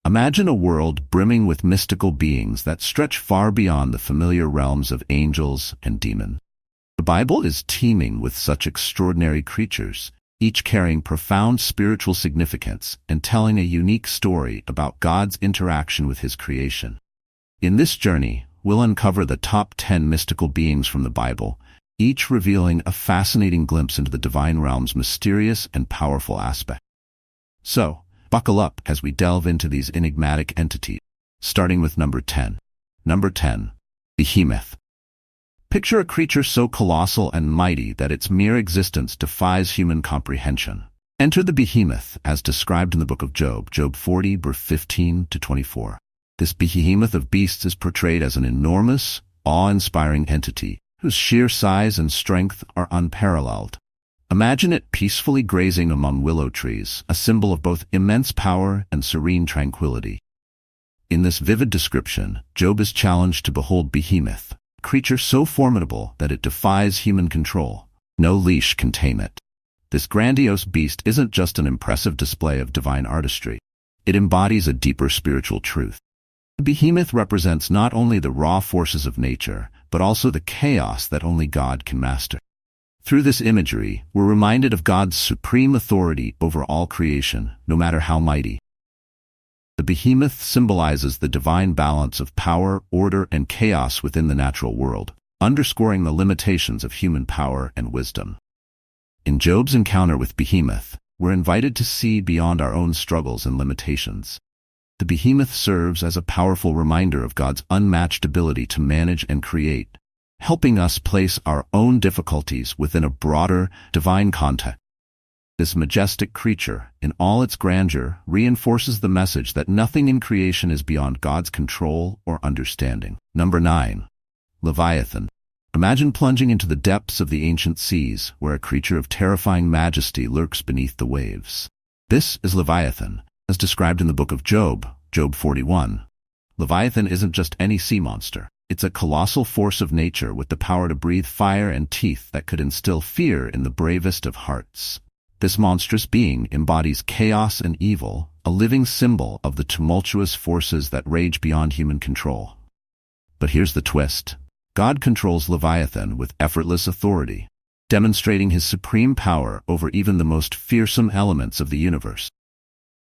Imagine a world brimming with mystical beings that stretch far beyond the familiar realms of angels and demons. The Bible is teeming with such extraordinary creatures, each carrying profound spiritual significance and telling a unique story about God's interaction with His creation. In this journey, we'll uncover the top 10 mystical beings from the Bible, each revealing a fascinating glimpse into the divine realm's mysterious and powerful aspect. So, buckle up as we delve into these enigmatic entities, starting with number 10. Number 10. Behemoth. Picture a creature so colossal and mighty that its mere existence defies human comprehension. Enter the behemoth, as described in the book of Job, Job 40, verse 15 to 24. This behemoth of beasts is portrayed as an enormous, awe-inspiring entity, whose sheer size and strength are unparalleled. Imagine it peacefully grazing among willow trees, a symbol of both immense power and serene tranquility. In this vivid description, Job is challenged to behold Behemoth, a creature so formidable that it defies human control. No leash can tame it. This grandiose beast isn't just an impressive display of divine artistry. It embodies a deeper spiritual truth. The behemoth represents not only the raw forces of nature, but also the chaos that only God can master. Through this imagery, we're reminded of God's supreme authority over all creation, no matter how mighty. The behemoth symbolizes the divine balance of power, order, and chaos within the natural world, underscoring the limitations of human power and wisdom. In Job's encounter with Behemoth, we're invited to see beyond our own struggles and limitations. The behemoth serves as a powerful reminder of God's unmatched ability to manage and create, helping us place our own difficulties within a broader, divine context. This majestic creature, in all its grandeur, reinforces the message that nothing in creation is beyond God's control or understanding. Number 9. Leviathan. Imagine plunging into the depths of the ancient seas, where a creature of terrifying majesty lurks beneath the waves. This is Leviathan, as described in the book of Job, Job 41. Leviathan isn't just any sea monster. It's a colossal force of nature with the power to breathe fire and teeth that could instill fear in the bravest of hearts. This monstrous being embodies chaos and evil, a living symbol of the tumultuous forces that rage beyond human control. But here's the twist. God controls Leviathan with effortless authority, demonstrating His supreme power over even the most fearsome elements of the universe.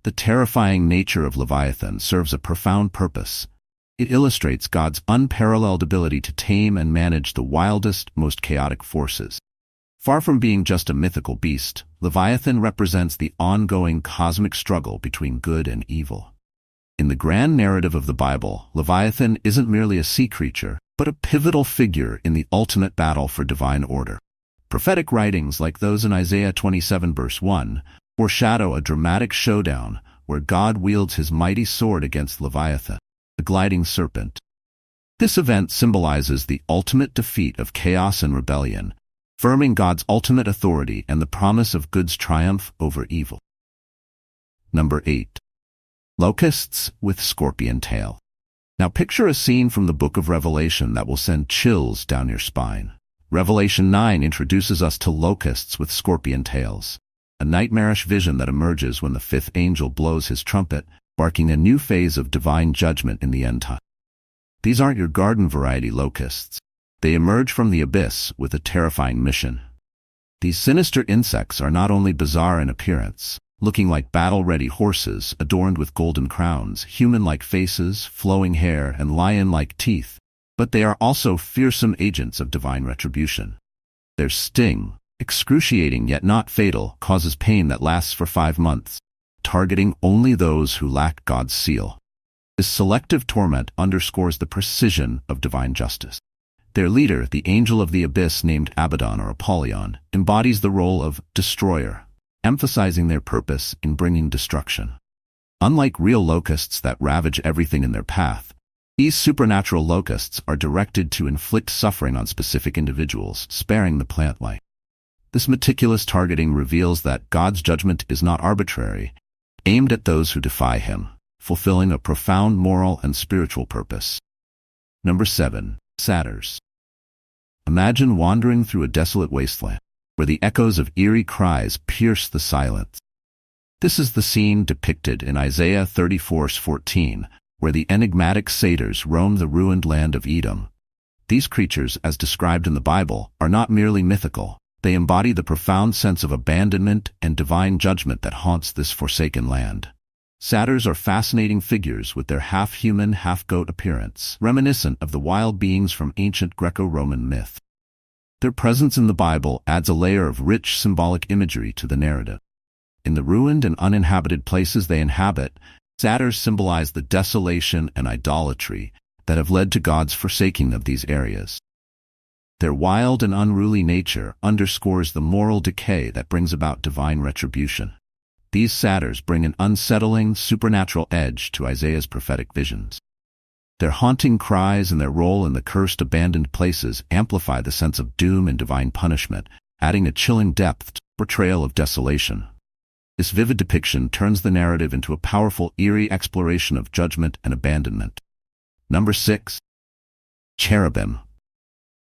The terrifying nature of Leviathan serves a profound purpose. It illustrates God's unparalleled ability to tame and manage the wildest, most chaotic forces. Far from being just a mythical beast, Leviathan represents the ongoing cosmic struggle between good and evil. In the grand narrative of the Bible, Leviathan isn't merely a sea creature, but a pivotal figure in the ultimate battle for divine order. Prophetic writings like those in Isaiah 27 verse 1 foreshadow a dramatic showdown where God wields His mighty sword against Leviathan, the gliding serpent. This event symbolizes the ultimate defeat of chaos and rebellion, affirming God's ultimate authority and the promise of good's triumph over evil. Number 8. Locusts with scorpion tail. Now picture a scene from the book of Revelation that will send chills down your spine. Revelation 9 introduces us to locusts with scorpion tails, a nightmarish vision that emerges when the fifth angel blows his trumpet, marking a new phase of divine judgment in the end time. These aren't your garden-variety locusts. They emerge from the abyss with a terrifying mission. These sinister insects are not only bizarre in appearance, looking like battle-ready horses adorned with golden crowns, human-like faces, flowing hair, and lion-like teeth, but they are also fearsome agents of divine retribution. Their sting, excruciating yet not fatal, causes pain that lasts for 5 months, targeting only those who lack God's seal. This selective torment underscores the precision of divine justice. Their leader, the angel of the abyss named Abaddon or Apollyon, embodies the role of destroyer, emphasizing their purpose in bringing destruction. Unlike real locusts that ravage everything in their path, these supernatural locusts are directed to inflict suffering on specific individuals, sparing the plant life. This meticulous targeting reveals that God's judgment is not arbitrary, aimed at those who defy Him, fulfilling a profound moral and spiritual purpose. Number 7. Satyrs. Imagine wandering through a desolate wasteland, where the echoes of eerie cries pierce the silence. This is the scene depicted in Isaiah 34:14, where the enigmatic satyrs roam the ruined land of Edom. These creatures, as described in the Bible, are not merely mythical. They embody the profound sense of abandonment and divine judgment that haunts this forsaken land. Satyrs are fascinating figures with their half-human, half-goat appearance, reminiscent of the wild beings from ancient Greco-Roman myth. Their presence in the Bible adds a layer of rich symbolic imagery to the narrative. In the ruined and uninhabited places they inhabit, satyrs symbolize the desolation and idolatry that have led to God's forsaking of these areas. Their wild and unruly nature underscores the moral decay that brings about divine retribution. These satyrs bring an unsettling, supernatural edge to Isaiah's prophetic visions. Their haunting cries and their role in the cursed abandoned places amplify the sense of doom and divine punishment, adding a chilling depth to the portrayal of desolation. This vivid depiction turns the narrative into a powerful, eerie exploration of judgment and abandonment. Number 6. Cherubim.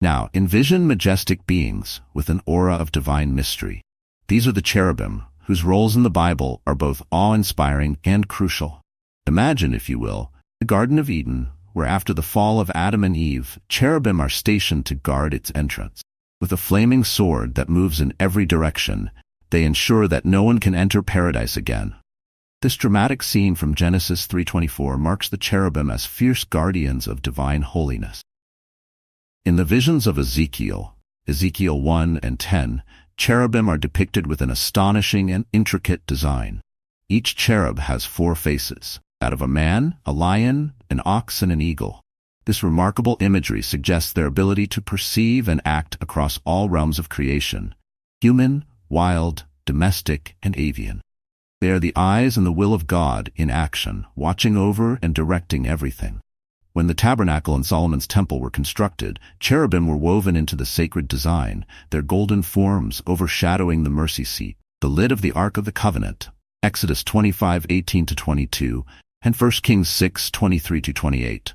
Now, envision majestic beings with an aura of divine mystery. These are the cherubim, whose roles in the Bible are both awe-inspiring and crucial. Imagine, if you will, the Garden of Eden, where after the fall of Adam and Eve, cherubim are stationed to guard its entrance. With a flaming sword that moves in every direction, they ensure that no one can enter paradise again. This dramatic scene from Genesis 3:24 marks the cherubim as fierce guardians of divine holiness. In the visions of Ezekiel, Ezekiel 1 and 10, cherubim are depicted with an astonishing and intricate design. Each cherub has 4 faces, that of a man, a lion, an ox, and an eagle. This remarkable imagery suggests their ability to perceive and act across all realms of creation: human, wild, domestic, and avian. They are the eyes and the will of God in action, watching over and directing everything. When the tabernacle and Solomon's temple were constructed, cherubim were woven into the sacred design, their golden forms overshadowing the mercy seat, the lid of the Ark of the Covenant, Exodus 25:18-22, and 1 Kings 6:23-28.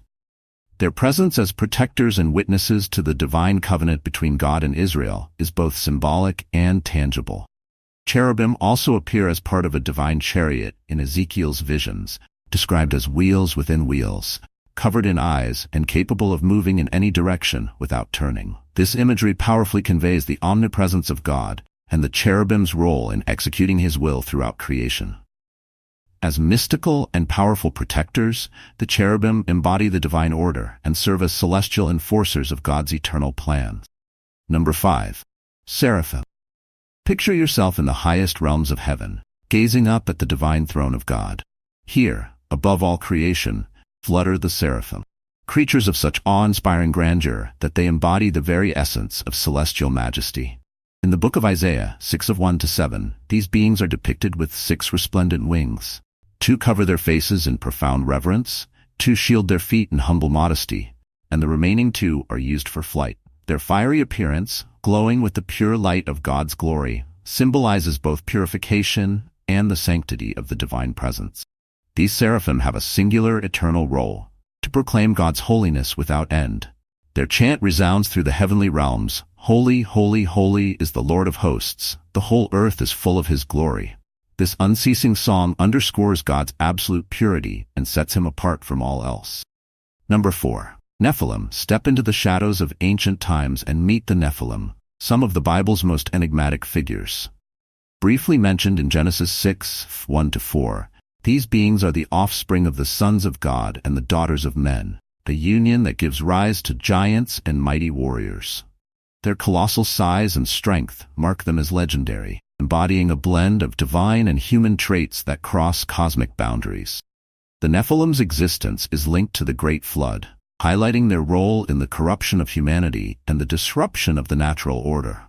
Their presence as protectors and witnesses to the divine covenant between God and Israel is both symbolic and tangible. Cherubim also appear as part of a divine chariot in Ezekiel's visions, described as wheels within wheels, covered in eyes and capable of moving in any direction without turning. This imagery powerfully conveys the omnipresence of God and the cherubim's role in executing his will throughout creation. As mystical and powerful protectors, the cherubim embody the divine order and serve as celestial enforcers of God's eternal plans. Number 5. Seraphim. Picture yourself in the highest realms of heaven, gazing up at the divine throne of God. Here, above all creation, flutter the seraphim, creatures of such awe-inspiring grandeur that they embody the very essence of celestial majesty. In the book of Isaiah 6:1-7, these beings are depicted with 6 resplendent wings. 2 cover their faces in profound reverence, 2 shield their feet in humble modesty, and the remaining 2 are used for flight. Their fiery appearance, glowing with the pure light of God's glory, symbolizes both purification and the sanctity of the divine presence. These seraphim have a singular eternal role, to proclaim God's holiness without end. Their chant resounds through the heavenly realms: "Holy, holy, holy is the Lord of hosts. The whole earth is full of his glory." This unceasing song underscores God's absolute purity and sets him apart from all else. Number 4. Nephilim. Step into the shadows of ancient times and meet the Nephilim, some of the Bible's most enigmatic figures. Briefly mentioned in Genesis 6:1-4, these beings are the offspring of the sons of God and the daughters of men, the union that gives rise to giants and mighty warriors. Their colossal size and strength mark them as legendary, embodying a blend of divine and human traits that cross cosmic boundaries. The Nephilim's existence is linked to the Great Flood, highlighting their role in the corruption of humanity and the disruption of the natural order.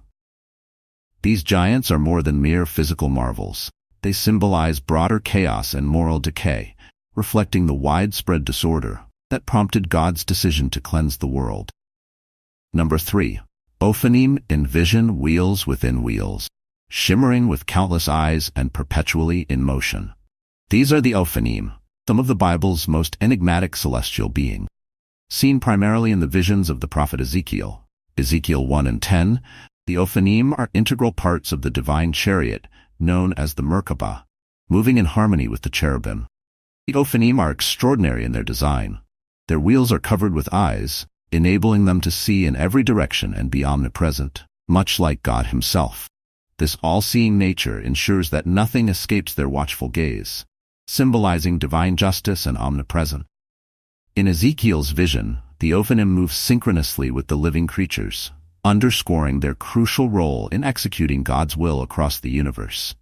These giants are more than mere physical marvels. They symbolize broader chaos and moral decay, reflecting the widespread disorder that prompted God's decision to cleanse the world. Number 3. Ophanim. Envision wheels within wheels, shimmering with countless eyes and perpetually in motion. These are the Ophanim, some of the Bible's most enigmatic celestial beings. Seen primarily in the visions of the prophet Ezekiel, Ezekiel 1 and 10, the Ophanim are integral parts of the divine chariot, known as the Merkabah. moving in harmony with the cherubim. The Ophanim are extraordinary in their design. Their wheels are covered with eyes, enabling them to see in every direction and be omnipresent, much like God himself. This all-seeing nature ensures that nothing escapes their watchful gaze, symbolizing divine justice and omnipresence. In Ezekiel's vision, the Ophanim move synchronously with the living creatures, underscoring their crucial role in executing God's will across the universe.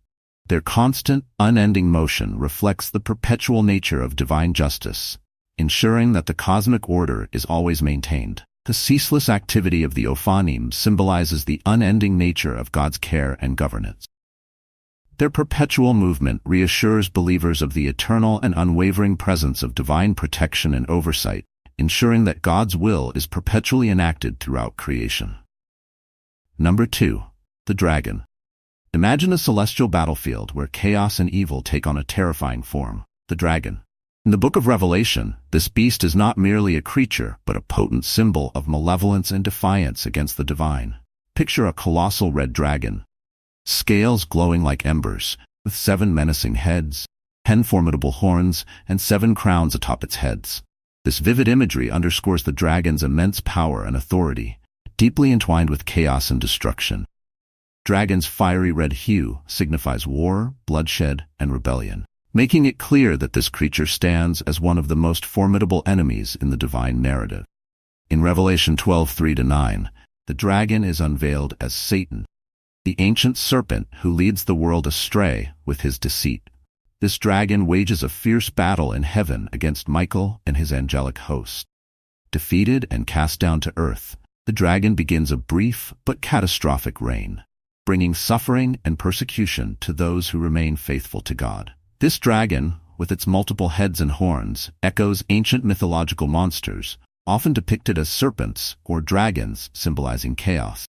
Their constant, unending motion reflects the perpetual nature of divine justice, ensuring that the cosmic order is always maintained. The ceaseless activity of the Ophanim symbolizes the unending nature of God's care and governance. Their perpetual movement reassures believers of the eternal and unwavering presence of divine protection and oversight, ensuring that God's will is perpetually enacted throughout creation. Number 2. The Dragon. Imagine a celestial battlefield where chaos and evil take on a terrifying form. The dragon. In the book of Revelation, this beast is not merely a creature, but a potent symbol of malevolence and defiance against the divine. Picture a colossal red dragon, scales glowing like embers, with 7 menacing heads, 10 formidable horns, and 7 crowns atop its heads. This vivid imagery underscores the dragon's immense power and authority, deeply entwined with chaos and destruction. Dragon's fiery red hue signifies war, bloodshed, and rebellion, making it clear that this creature stands as one of the most formidable enemies in the divine narrative. In Revelation 12:3-9, the dragon is unveiled as Satan, the ancient serpent who leads the world astray with his deceit. This dragon wages a fierce battle in heaven against Michael and his angelic host. Defeated and cast down to earth, the dragon begins a brief but catastrophic reign, bringing suffering and persecution to those who remain faithful to God. This dragon, with its multiple heads and horns, echoes ancient mythological monsters, often depicted as serpents or dragons symbolizing chaos.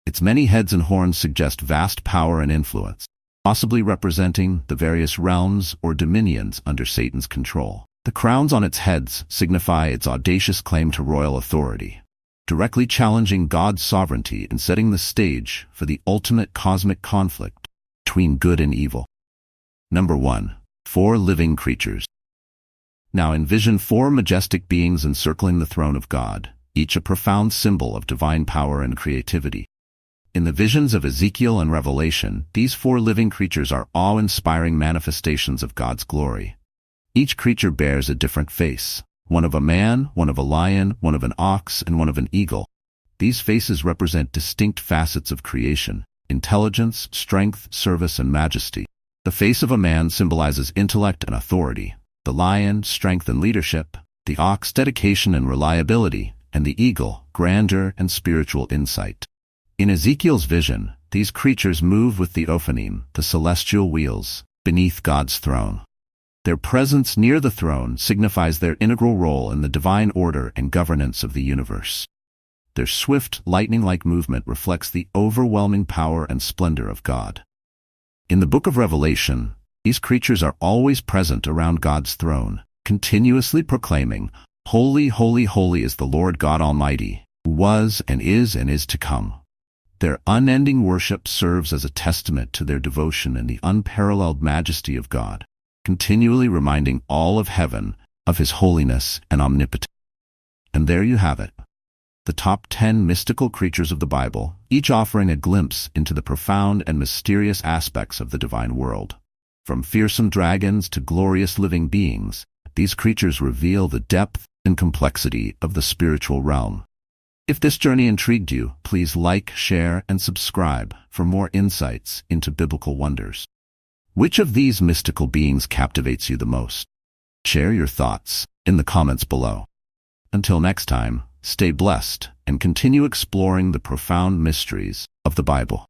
Its many heads and horns suggest vast power and influence, possibly representing the various realms or dominions under Satan's control. The crowns on its heads signify its audacious claim to royal authority, directly challenging God's sovereignty and setting the stage for the ultimate cosmic conflict between good and evil. Number 1. 4 living creatures. Now envision 4 majestic beings encircling the throne of God, each a profound symbol of divine power and creativity. In the visions of Ezekiel and Revelation, these 4 living creatures are awe-inspiring manifestations of God's glory. Each creature bears a different face, one of a man, one of a lion, one of an ox, and one of an eagle. These faces represent distinct facets of creation: intelligence, strength, service, and majesty. The face of a man symbolizes intellect and authority, the lion, strength and leadership, the ox, dedication and reliability, and the eagle, grandeur and spiritual insight. In Ezekiel's vision, these creatures move with the Ophanim, the celestial wheels, beneath God's throne. Their presence near the throne signifies their integral role in the divine order and governance of the universe. Their swift, lightning-like movement reflects the overwhelming power and splendor of God. In the book of Revelation, these creatures are always present around God's throne, continuously proclaiming, "Holy, holy, holy is the Lord God Almighty, who was and is to come." Their unending worship serves as a testament to their devotion and the unparalleled majesty of God, continually reminding all of heaven of His holiness and omnipotence. And there you have it, the top 10 mystical creatures of the Bible, each offering a glimpse into the profound and mysterious aspects of the divine world. From fearsome dragons to glorious living beings, these creatures reveal the depth and complexity of the spiritual realm. If this journey intrigued you, please like, share, and subscribe for more insights into biblical wonders. Which of these mystical beings captivates you the most? Share your thoughts in the comments below. Until next time, stay blessed and continue exploring the profound mysteries of the Bible.